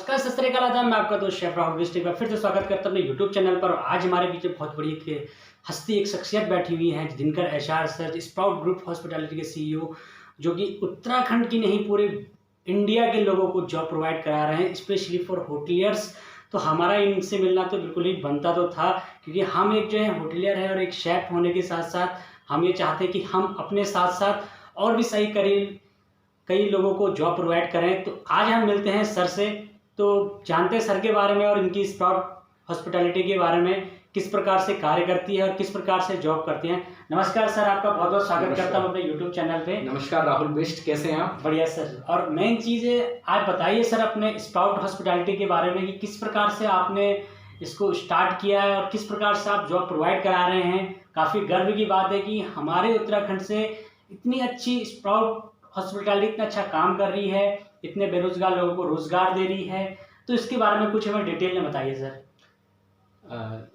नमस्कार, सत श्री अकाल, आदाब। मैं आपका दोस्त शेफ राहुल बिष्ट एक बार फिर से स्वागत करता हूं अपने यूट्यूब चैनल पर। आज हमारे बीच में बहुत बड़ी एक हस्ती, एक शख्सियत बैठी हुई है, Dinkar HR sir, sprout group hospitality के सीईओ, जो कि उत्तराखंड की नहीं पूरे इंडिया के लोगों को जॉब प्रोवाइड करा रहे हैं, स्पेशली फॉर होटलियर्स। तो हमारा इनसे मिलना तो बिल्कुल ही बनता तो था, क्योंकि हम एक जो है होटलियर है और एक शेफ होने के साथ साथ हम ये चाहते हैं कि हम अपने साथ साथ और भी सही करिए, कई लोगों को जॉब प्रोवाइड करें। तो आज हम मिलते हैं सर से, तो जानते हैं सर के बारे में और इनकी स्प्राउट हॉस्पिटैलिटी के बारे में, किस प्रकार से कार्य करती है और किस प्रकार से जॉब करती हैं। नमस्कार सर, आपका बहुत बहुत स्वागत करता हूं अपने यूट्यूब चैनल पे। नमस्कार राहुल बिष्ट, कैसे हैं आप? बढ़िया सर। और मेन चीज़ है, आज बताइए सर अपने स्प्राउट हॉस्पिटैलिटी के बारे में कि किस प्रकार से आपने इसको स्टार्ट किया है और किस प्रकार से आप जॉब प्रोवाइड करा रहे हैं। काफ़ी गर्व की बात है कि हमारे उत्तराखंड से इतनी अच्छी स्प्राउट हॉस्पिटैलिटी इतना अच्छा काम कर रही है, इतने बेरोजगार लोगों को रोजगार दे रही है। तो इसके बारे में कुछ हमें डिटेल में बताइए सर।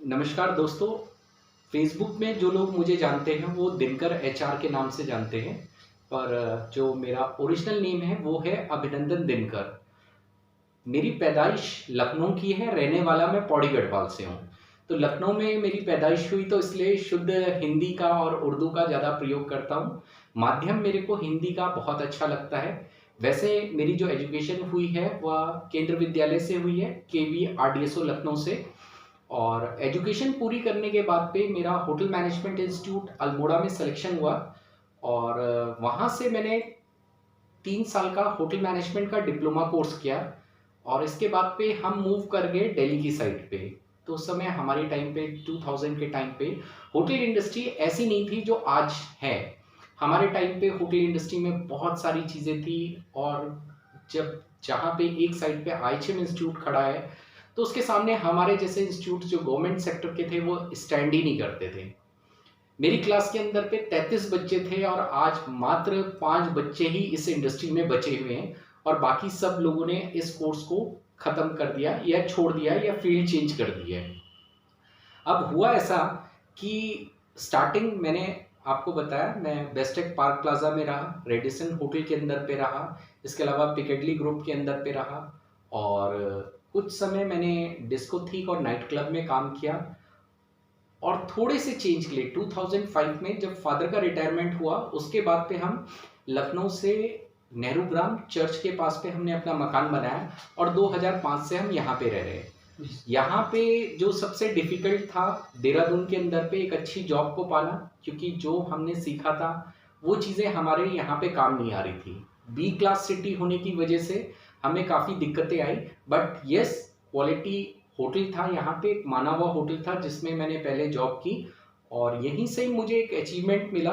नमस्कार दोस्तों, फेसबुक में जो लोग मुझे जानते हैं वो दिनकर एचआर के नाम से जानते हैं, पर जो मेरा ओरिजिनल नेम है वो है अभिनंदन दिनकर। मेरी पैदाइश लखनऊ की है, रहने वाला मैं पौड़ी गढ़वाल से हूँ। तो लखनऊ में मेरी पैदाइश हुई, तो इसलिए शुद्ध हिंदी का और उर्दू का ज़्यादा प्रयोग करता हूँ। माध्यम मेरे को हिंदी का बहुत अच्छा लगता है। वैसे मेरी जो एजुकेशन हुई है वह केंद्र विद्यालय से हुई है, KVRDSO लखनऊ से। और एजुकेशन पूरी करने के बाद पे मेरा होटल मैनेजमेंट इंस्टीट्यूट अल्मोड़ा में सिलेक्शन हुआ, और वहाँ से मैंने 3 साल का होटल मैनेजमेंट का डिप्लोमा कोर्स किया। और इसके बाद पे हम मूव कर गए दिल्ली की साइड पे। तो उस समय हमारे टाइम पे 2000 के टाइम पे होटल इंडस्ट्री ऐसी नहीं थी जो आज है। हमारे टाइम पे होटल इंडस्ट्री में बहुत सारी चीज़ें थी, और जब जहाँ पे एक साइड पे IHM इंस्टीट्यूट खड़ा है, तो उसके सामने हमारे जैसे इंस्टीट्यूट जो गवर्नमेंट सेक्टर के थे वो स्टैंड ही नहीं करते थे। मेरी क्लास के अंदर पे 33 बच्चे थे, और आज मात्र 5 बच्चे ही इस इंडस्ट्री में बचे हुए हैं, और बाकी सब लोगों ने इस कोर्स को ख़त्म कर दिया या छोड़ दिया या फील्ड चेंज कर दिया। अब हुआ ऐसा कि स्टार्टिंग मैंने आपको बताया, मैं बेस्टेक पार्क प्लाजा में रहा, रेडिसन होटल के अंदर पे रहा, इसके अलावा पिकेडली ग्रुप के अंदर पे रहा, और कुछ समय मैंने डिस्को थीक और नाइट क्लब में काम किया। और थोड़े से चेंज के लिए 2005 में जब फादर का रिटायरमेंट हुआ, उसके बाद पे हम लखनऊ से नेहरू ग्राम चर्च के पास पे हमने अपना मकान बनाया, और 2005 से हम यहाँ पे रह रहे हैं। यहाँ पे जो सबसे डिफिकल्ट था देहरादून के अंदर पे एक अच्छी जॉब को पाना, क्योंकि जो हमने सीखा था वो चीज़ें हमारे यहाँ पे काम नहीं आ रही थी। B क्लास सिटी होने की वजह से हमें काफ़ी दिक्कतें आई, बट यस, क्वालिटी होटल था यहाँ पे, एक माना हुआ होटल था जिसमें मैंने पहले जॉब की, और यहीं से मुझे एक अचीवमेंट मिला।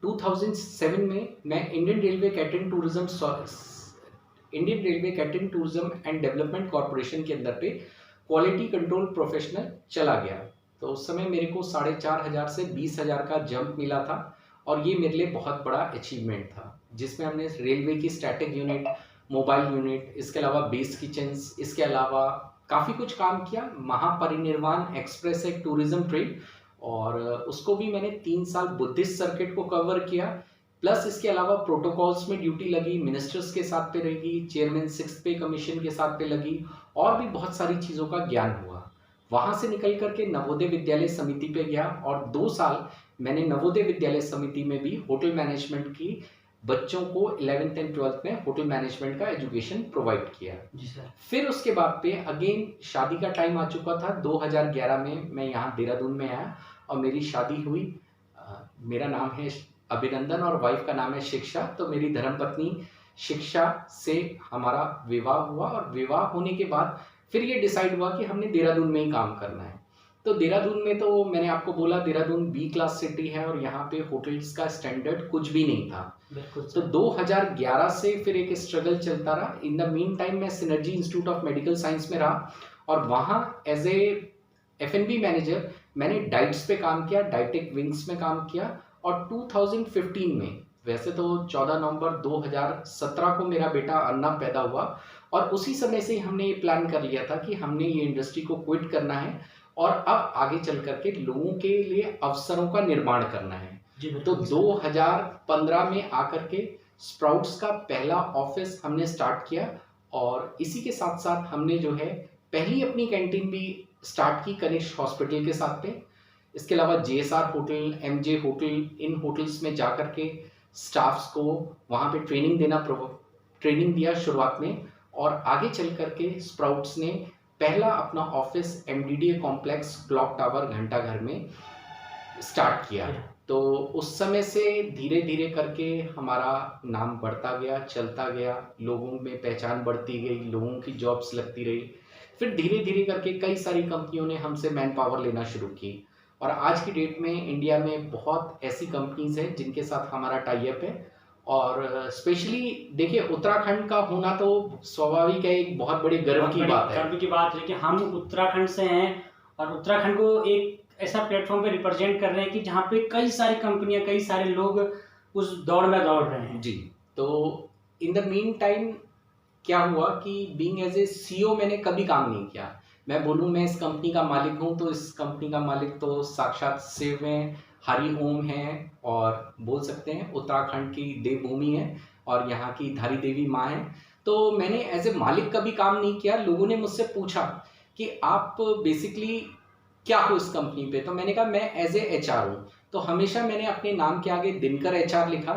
2007 में मैं Indian railway catering tourism and development corporation के अंदर पे क्वालिटी कंट्रोल प्रोफेशनल चला गया। तो उस समय मेरे को 4,500 से 20,000 का जंप मिला था, और ये मेरे लिए बहुत बड़ा अचीवमेंट था, जिसमें हमने रेलवे की स्टैटिक यूनिट, मोबाइल यूनिट, इसके अलावा बेस किचन्स, इसके अलावा काफ़ी कुछ काम किया। महापरिनिर्वाण एक्सप्रेस एक टूरिज्म ट्रेन, और उसको भी मैंने 3 साल बुद्धिस्ट सर्किट को कवर किया। प्लस इसके अलावा प्रोटोकॉल्स में ड्यूटी लगी, मिनिस्टर्स के साथ पे रहेगी, चेयरमैन 6th पे कमीशन के साथ पे लगी, और भी बहुत सारी चीज़ों का ज्ञान हुआ। वहाँ से निकल करके नवोदय विद्यालय समिति पे गया, और 2 साल मैंने नवोदय विद्यालय समिति में भी होटल मैनेजमेंट की बच्चों को 11th एंड 12th में होटल मैनेजमेंट का एजुकेशन प्रोवाइड किया। जी सर। फिर उसके बाद पे अगेन शादी का टाइम आ चुका था। 2011 में मैं यहाँ देहरादून में आया और मेरी शादी हुई। मेरा नाम है अभिनंदन और वाइफ का नाम है शिक्षा। तो मेरी धर्मपत्नी शिक्षा से हमारा विवाह हुआ, और विवाह होने के बाद फिर ये डिसाइड हुआ कि हमने देहरादून में ही काम करना है। तो देहरादून में, तो मैंने आपको बोला, देहरादून B क्लास सिटी है, और यहाँ पे होटल्स का स्टैंडर्ड कुछ भी नहीं था। तो 2011 से फिर एक स्ट्रगल चलता रहा। इन द मीन टाइम मैं synergy institute of medical science में रहा, और वहाँ एज ए F&B मैनेजर मैंने डाइट्स पे काम किया, डाइटिक विंग्स में काम किया। और 2015 में, वैसे तो 14 नवंबर 2017 को मेरा बेटा अन्ना पैदा हुआ, और उसी समय से हमने ये प्लान कर लिया था कि हमने ये इंडस्ट्री को क्विट करना है, और अब आगे चल करके लोगों के लिए अवसरों का निर्माण करना है। तो 2015 में आकर के स्प्राउट्स का पहला ऑफिस हमने स्टार्ट किया, और इसी के साथ साथ हमने जो है पहली अपनी कैंटीन भी स्टार्ट की कनिष्क हॉस्पिटल के साथ पे। इसके अलावा JSR होटल, MJ होटल, इन होटल्स में जा कर के स्टाफ्स को वहाँ पे ट्रेनिंग दिया शुरुआत में। और आगे चल कर के स्प्राउट्स ने पहला अपना office MDDA complex clock tower Ghantaghar में स्टार्ट किया। तो उस समय से धीरे धीरे करके हमारा नाम बढ़ता गया, चलता गया, लोगों में पहचान बढ़ती गई, लोगों की जॉब्स लगती रही। फिर धीरे धीरे करके कई सारी कंपनियों ने हमसे मैन पावर लेना शुरू की और आज की डेट में इंडिया में बहुत ऐसी कंपनीज हैं जिनके साथ हमारा टाई अप है। और स्पेशली देखिए, उत्तराखंड का होना तो स्वाभाविक है, एक बहुत बड़े गर्व की बात है। गर्व की बात है कि हम उत्तराखंड से हैं और उत्तराखंड को एक ऐसा प्लेटफॉर्म पे रिप्रेजेंट कर रहे हैं कि जहाँ पे कई सारी कंपनियां, कई सारे लोग उस दौड़ में दौड़ रहे हैं। जी, तो इन द मीन टाइम क्या हुआ कि बीइंग एज ए CEO मैंने कभी काम नहीं किया। मैं बोलूँ मैं इस कंपनी का मालिक हूँ तो इस कंपनी का मालिक तो साक्षात शिव हैं, हरि ओम हैं और बोल सकते हैं उत्तराखंड की देवभूमि है और यहाँ की धारी देवी माँ है। तो मैंने एज ए मालिक कभी काम नहीं किया। लोगों ने मुझसे पूछा कि आप बेसिकली क्या हो इस कंपनी पे, तो मैंने कहा मैं एज ए HR हूँ। तो हमेशा मैंने अपने नाम के आगे दिनकर HR लिखा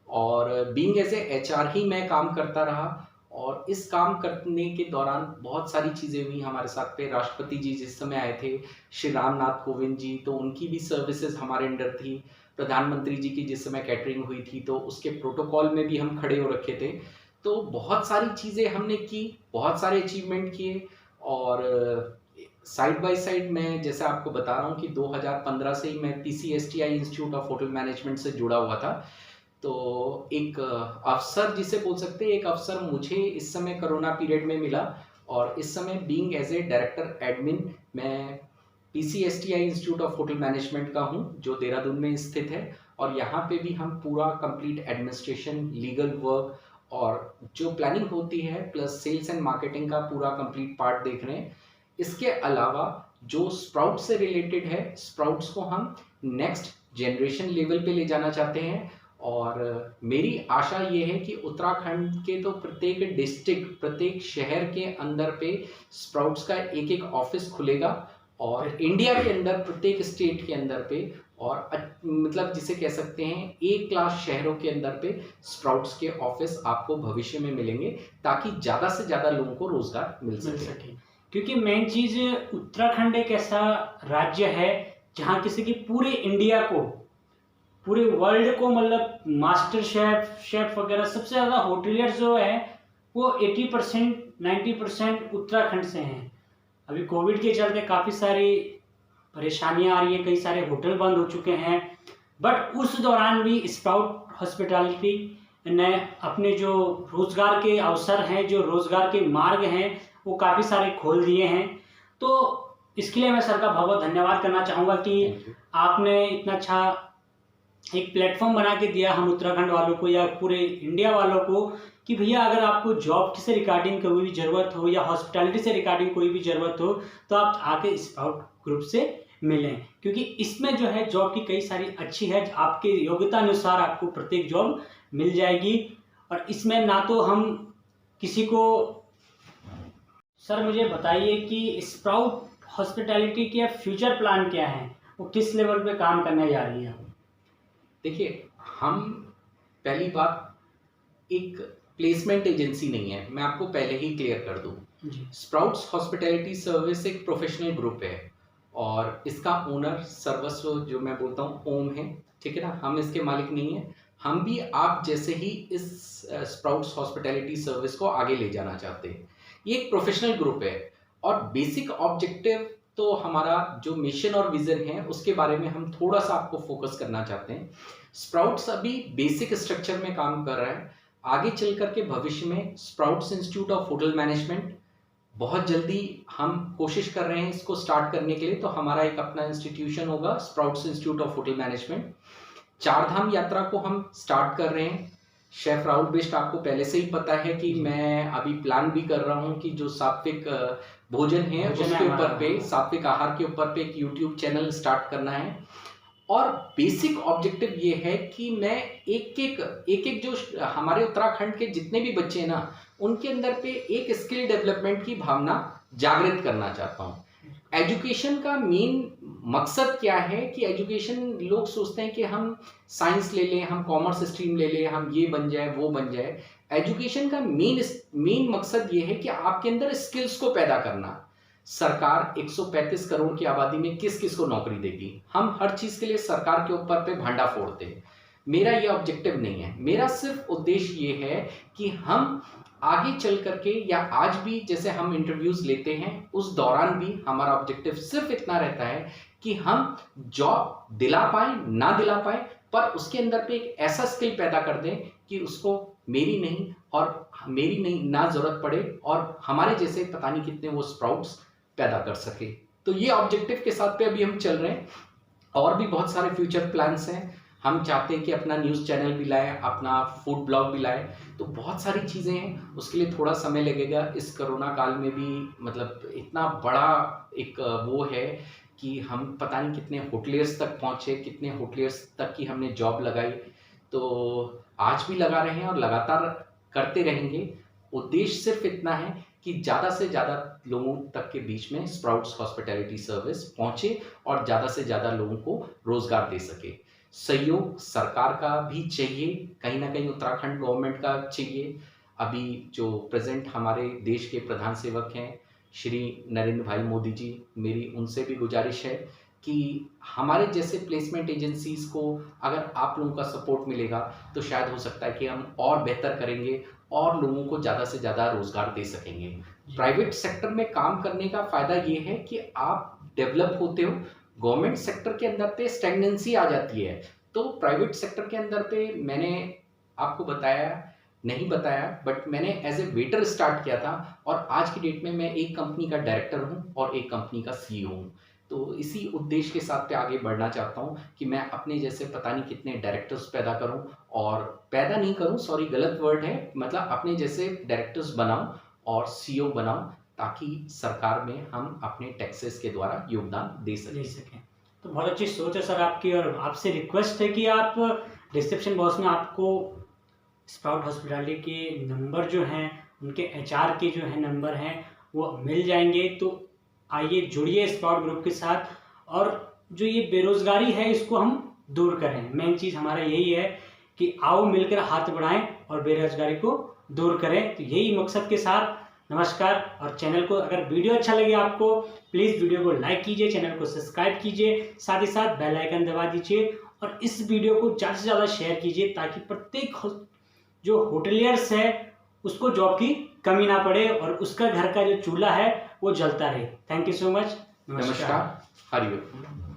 और बीइंग एज ए HR ही मैं काम करता रहा। और इस काम करने के दौरान बहुत सारी चीज़ें हुई हमारे साथ पे। राष्ट्रपति जी जिस समय आए थे, श्री रामनाथ कोविंद जी, तो उनकी भी सर्विसेज हमारे अंडर थी। प्रधानमंत्री जी की जिस समय कैटरिंग हुई थी तो उसके प्रोटोकॉल में भी हम खड़े हो रखे थे। तो बहुत सारी चीज़ें हमने की, बहुत सारे अचीवमेंट किए। और साइड बाय साइड मैं जैसे आपको बता रहा हूँ कि 2015 से ही मैं PCSTI institute of hotel management से जुड़ा हुआ था। तो एक अवसर जिसे बोल सकते हैं, एक अवसर मुझे इस समय कोरोना पीरियड में मिला और इस समय being as a director admin मैं PCSTI institute of hotel management का हूँ जो देहरादून में स्थित है। और यहाँ पे भी हम पूरा कंप्लीट एडमिनिस्ट्रेशन, लीगल वर्क और जो प्लानिंग होती है प्लस सेल्स एंड मार्केटिंग का पूरा कंप्लीट पार्ट देख रहे हैं। इसके अलावा जो स्प्राउट से रिलेटेड है, स्प्राउट्स को हम नेक्स्ट जनरेशन लेवल पे ले जाना चाहते हैं। और मेरी आशा ये है कि उत्तराखंड के तो प्रत्येक डिस्ट्रिक्ट, प्रत्येक शहर के अंदर पे स्प्राउट्स का एक एक ऑफिस खुलेगा और इंडिया के अंदर प्रत्येक स्टेट के अंदर पे और मतलब जिसे कह सकते हैं A क्लास शहरों के अंदर पे स्प्राउट्स के ऑफिस आपको भविष्य में मिलेंगे ताकि ज़्यादा से ज़्यादा लोगों को रोजगार मिल सके। क्योंकि मेन चीज़, उत्तराखंड एक ऐसा राज्य है जहाँ किसी की पूरे इंडिया को, पूरे वर्ल्ड को, मतलब मास्टर शेफ वगैरह सबसे ज़्यादा होटलियर्स जो है वो 80% 90% उत्तराखंड से हैं। अभी कोविड के चलते काफ़ी सारी परेशानियां आ रही हैं, कई सारे होटल बंद हो चुके हैं, बट उस दौरान भी स्प्राउट हॉस्पिटैलिटी ने अपने जो रोज़गार के अवसर हैं, जो रोज़गार के मार्ग हैं, वो काफ़ी सारे खोल दिए हैं। तो इसके लिए मैं सर का बहुत बहुत धन्यवाद करना चाहूँगा कि आपने इतना अच्छा एक प्लेटफॉर्म बना के दिया हम उत्तराखंड वालों को या पूरे इंडिया वालों को कि भैया अगर आपको जॉब से रिगार्डिंग कोई भी ज़रूरत हो या हॉस्पिटैलिटी से रिगार्डिंग कोई भी ज़रूरत हो तो आप आके स्प्राउट ग्रुप से मिलें, क्योंकि इसमें जो है जॉब की कई सारी अच्छी है, आपके योग्यता अनुसार आपको प्रत्येक जॉब मिल जाएगी। और इसमें ना तो हम किसी को, सर मुझे बताइए कि स्प्राउट हॉस्पिटैलिटी के फ्यूचर प्लान क्या हैं, वो किस लेवल पे काम करने जा रही है? देखिए, हम पहली बात एक प्लेसमेंट एजेंसी नहीं है, मैं आपको पहले ही क्लियर कर दूं। स्प्राउट्स हॉस्पिटैलिटी सर्विस एक प्रोफेशनल ग्रुप है और इसका ओनर सर्वस्व जो मैं बोलता हूँ ओम है, ठीक है ना। हम इसके मालिक नहीं है, हम भी आप जैसे ही इस स्प्राउट्स हॉस्पिटैलिटी सर्विस को आगे ले जाना चाहते हैं। ये एक प्रोफेशनल ग्रुप है और बेसिक ऑब्जेक्टिव तो हमारा जो मिशन और विजन है उसके बारे में हम थोड़ा सा आपको फोकस करना चाहते हैं। स्प्राउट्स अभी बेसिक स्ट्रक्चर में काम कर रहा है, आगे चल करके भविष्य में sprouts institute of hotel management बहुत जल्दी हम कोशिश कर रहे हैं इसको स्टार्ट करने के लिए। तो हमारा एक अपना इंस्टीट्यूशन होगा sprouts institute of hotel management. 4 धाम यात्रा को हम स्टार्ट कर रहे हैं। शेफ राहुल बिष्ट आपको पहले से ही पता है कि मैं अभी प्लान भी कर रहा हूं कि जो सात्विक भोजन है उसके ऊपर पे, सात्विक आहार के ऊपर पे एक YouTube चैनल स्टार्ट करना है। और बेसिक ऑब्जेक्टिव ये है कि मैं एक जो हमारे उत्तराखंड के जितने भी बच्चे हैं ना, उनके अंदर पे एक स्किल डेवलपमेंट की भावना जागृत करना चाहता हूँ। एजुकेशन का मेन मकसद क्या है कि एजुकेशन, लोग सोचते हैं कि हम साइंस ले लें, हम कॉमर्स स्ट्रीम ले लें, हम ये बन जाए वो बन जाए। एजुकेशन का मेन मकसद ये है कि आपके अंदर स्किल्स को पैदा करना। सरकार 135 करोड़ की आबादी में किस किस को नौकरी देगी? हम हर चीज के लिए सरकार के ऊपर पे भांडा फोड़ते हैं। मेरा ये ऑब्जेक्टिव नहीं है। मेरा सिर्फ उद्देश्य ये है कि हम आगे चल करके, या आज भी जैसे हम इंटरव्यूज लेते हैं उस दौरान भी हमारा ऑब्जेक्टिव सिर्फ इतना रहता है कि हम जॉब दिला पाए ना दिला पाए, पर उसके अंदर पे एक ऐसा स्किल पैदा कर दें कि उसको मेरी नहीं ना जरूरत पड़े, और हमारे जैसे पता नहीं कितने वो स्प्राउट्स पैदा कर सके। तो ये ऑब्जेक्टिव के साथ पे अभी हम चल रहे हैं। और भी बहुत सारे फ्यूचर प्लान्स हैं। हम चाहते हैं कि अपना न्यूज़ चैनल भी लाएं, अपना फूड ब्लॉग भी लाएं। तो बहुत सारी चीज़ें हैं, उसके लिए थोड़ा समय लगेगा। इस कोरोना काल में भी मतलब इतना बड़ा एक वो है कि हम पता नहीं कितने होटलियर्स तक पहुँचे, कितने होटलियर्स तक की हमने जॉब लगाई। तो आज भी लगा रहे हैं और लगातार करते रहेंगे। उद्देश्य सिर्फ इतना है कि ज़्यादा से ज़्यादा लोगों तक के बीच में स्प्राउट्स हॉस्पिटैलिटी सर्विस पहुँचे और ज़्यादा से ज़्यादा लोगों को रोज़गार दे सके। सहयोग सरकार का भी चाहिए, कहीं ना कहीं उत्तराखंड गवर्नमेंट का चाहिए। अभी जो प्रेजेंट हमारे देश के प्रधान सेवक हैं श्री नरेंद्र भाई मोदी जी, मेरी उनसे भी गुजारिश है कि हमारे जैसे प्लेसमेंट एजेंसीज को अगर आप लोगों का सपोर्ट मिलेगा तो शायद हो सकता है कि हम और बेहतर करेंगे और लोगों को ज़्यादा से ज़्यादा रोज़गार दे सकेंगे। प्राइवेट सेक्टर में काम करने का फ़ायदा ये है कि आप डेवलप होते हो। गवर्नमेंट सेक्टर के अंदर पे स्टैग्नेंसी आ जाती है। तो प्राइवेट सेक्टर के अंदर पे मैंने आपको नहीं बताया, बट मैंने एज ए वेटर स्टार्ट किया था, और आज की डेट में मैं एक कंपनी का डायरेक्टर हूँ और एक कंपनी का CEO हूँ। तो इसी उद्देश्य के साथ पे आगे बढ़ना चाहता हूँ कि मैं अपने जैसे पता नहीं कितने डायरेक्टर्स पैदा करूँ, और पैदा नहीं करूँ, सॉरी गलत वर्ड है, मतलब अपने जैसे डायरेक्टर्स बनाऊँ और CEO बनाऊँ, ताकि सरकार में हम अपने टैक्सेस के द्वारा योगदान दे सकें। तो बहुत अच्छी सोच है सर आपकी, और आपसे रिक्वेस्ट है कि आप डिस्क्रिप्शन बॉक्स में आपको स्प्राउट हॉस्पिटैलिटी के नंबर जो हैं, उनके HR के जो है नंबर हैं वो मिल जाएंगे। तो आइए जुड़िए स्प्राउट ग्रुप के साथ, और जो ये बेरोजगारी है इसको हम दूर करें। मेन चीज़ हमारा यही है कि आओ मिलकर हाथ बढ़ाएं और बेरोजगारी को दूर करें। तो यही मकसद के साथ नमस्कार। और चैनल को, अगर वीडियो अच्छा लगे आपको, प्लीज़ वीडियो को लाइक कीजिए, चैनल को सब्सक्राइब कीजिए, साथ ही साथ बेल आइकन दबा दीजिए, और इस वीडियो को ज़्यादा से ज़्यादा शेयर कीजिए ताकि प्रत्येक जो होटलियर्स है उसको जॉब की कमी ना पड़े और उसका घर का जो चूल्हा है वो जलता रहे। Thank you so much. नमस्कार। हरिओम।